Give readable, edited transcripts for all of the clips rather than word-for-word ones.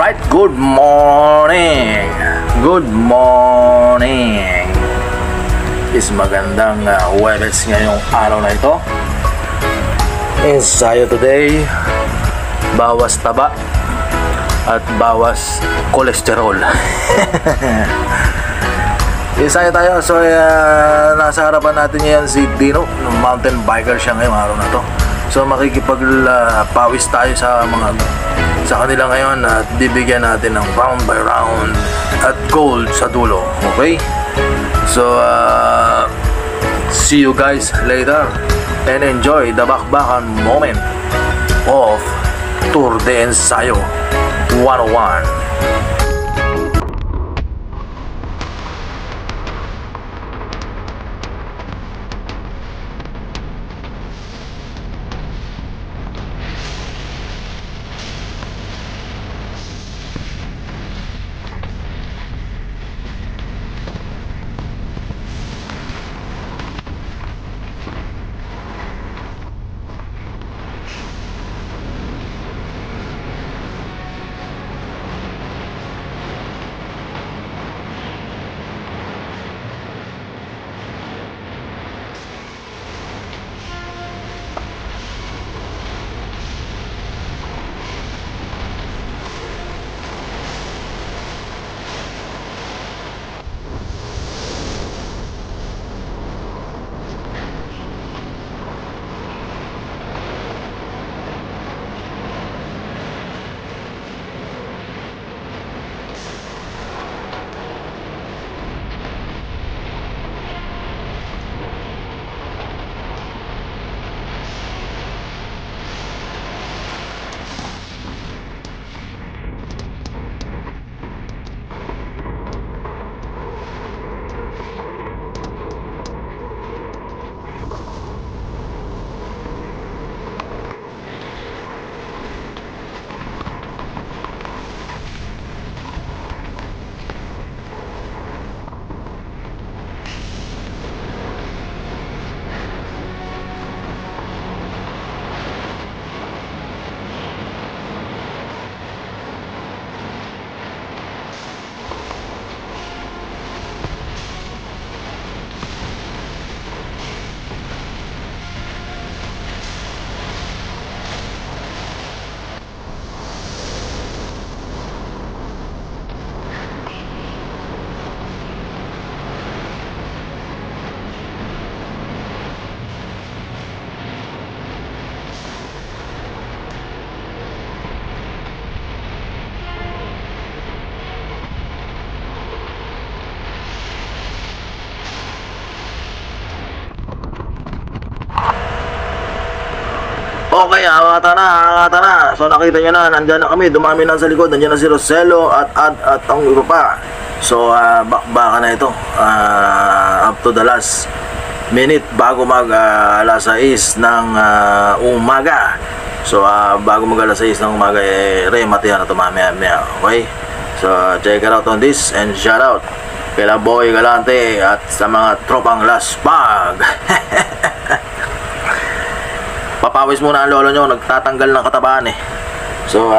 Alright, good morning. Good morning. Is magandang Huwebes ngayong araw na ito. Ensayo today. Bawas taba at bawas kolesterol. Ensayo tayo. So nasa harapan natin ngayon si Dino. Mountain biker siya ngayong araw na to. So makikipagpawis tayo sa kanila ngayon at bibigyan natin ng round by round at gold sa dulo. Okay? So see you guys later and enjoy the bakbakan moment of Tour de Ensayo 101. Okay, hawata na. So nakita nyo na, nandyan na kami, dumami na sa likod, nandyan na si Roselo at ang iba pa. So bakbaka na ito, up to the last minute bago mag alas 6 ng umaga. So bago mag alas 6 ng umaga, remate yan na ito mamaya. Okay, so check it out on this and shout out kila Boy Galante at sa mga tropang Laspag. Papawis muna ang lolo nyo, nagtatanggal ng katabaan eh. So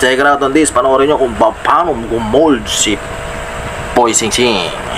check it out on this. Panoorin nyo kung paano gumold si Boy Sing Sing.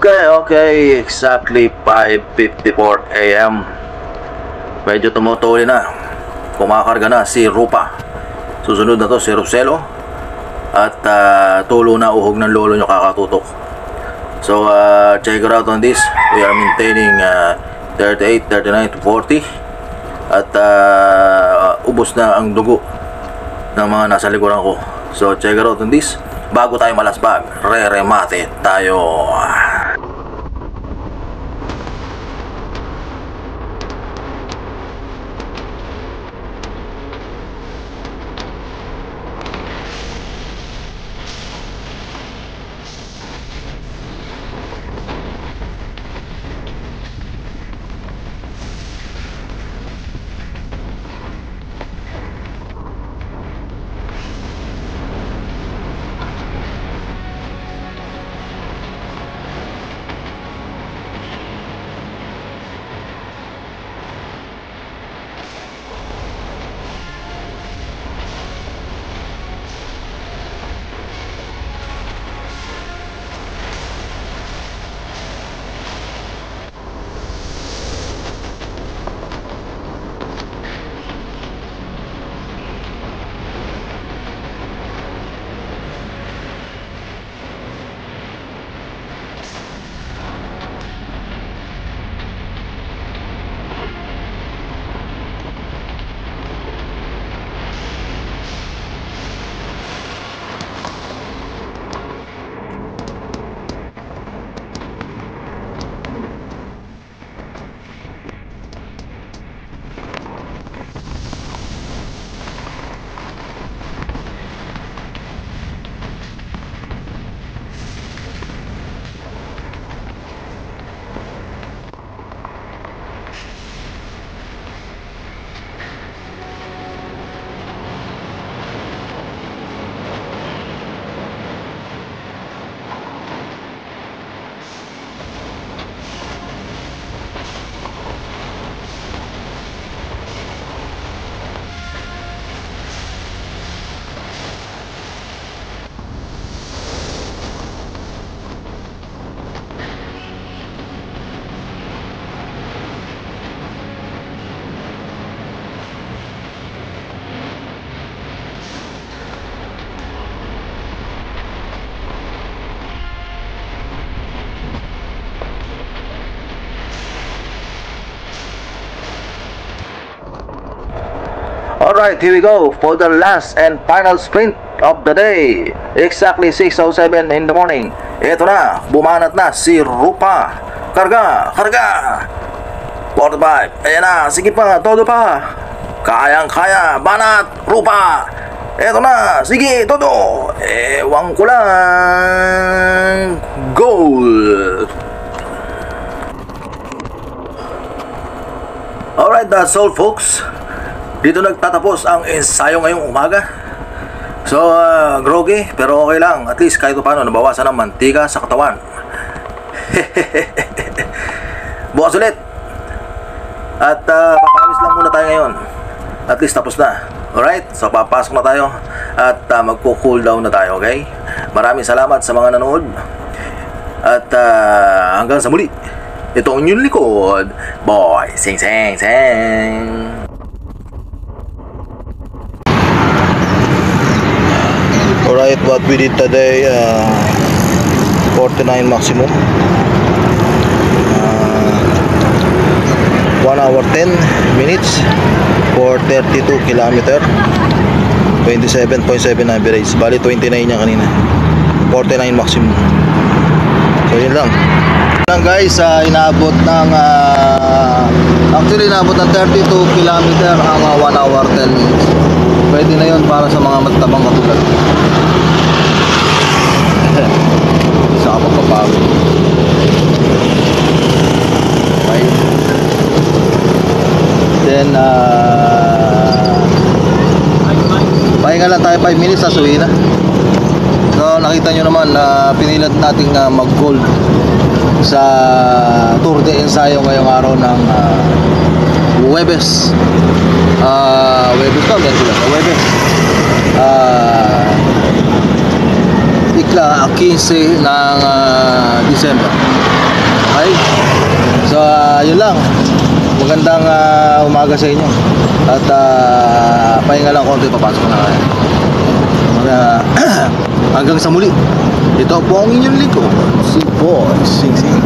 Okay, exactly 5:54 AM. Medyo tumutuli na. Kumakarga na si Rupa. Susunod na to si Roselo. At tulo na uhog ng lolo nyo kakatutok. So check it out on this. We are maintaining 38, 39 to 40. At ubos na ang dugo ng mga nasa likuran ko. So check it out on this. Bago tayo malasbag, re-remate tayo. Alright, here we go for the last and final sprint of the day. Exactly 6:07 in the morning. Ito na, bumanat na si Rupa. Karga, karga. 45, ayan na, sige pa, todo pa. Kayang-kaya, banat, Rupa. Ito na, sige, todo. Ewan ko lang. Goal. Alright, that's all folks. Dito nagtatapos ang ensayo ngayong umaga. So, groggy, pero okay lang. At least kahit paano nabawasan ng mantika sa katawan. Bukas ulit. At papawis lang muna tayo ngayon. At least tapos na. Alright, so papasok na tayo. At magko-cool down na tayo, okay? Maraming salamat sa mga nanood. At hanggang sa muli. Ito ang inyong likod. Boy, sing sing sing. Alright, what we did today, 49 maximum, 1 hour 10 minutes for 32 kilometer, 27.7 average, bali 29 niya kanina, 49 maximum. So yun lang guys, inaabot ng actually inaabot ng 32 kilometer ang 1 hour 10 minutes. Pwede na yun para sa mga magtabang katulad. Isa ka pagpapawin. Okay. Then pahinga lang tayo 5 minutes, sasuwi na. So nakita nyo naman na pinilit nating mag-gold sa Tour de Ensayo ngayong araw ng Huwebes. Huwebes ba? Huwebes. Ikla 15 ng December. Okay? So, yun lang. Magandang umaga sa inyo. At pahinga lang konti, papasok na kayo. Hanggang sa muli. Ito po ang inyong lingkod, si Boy Sing Sing.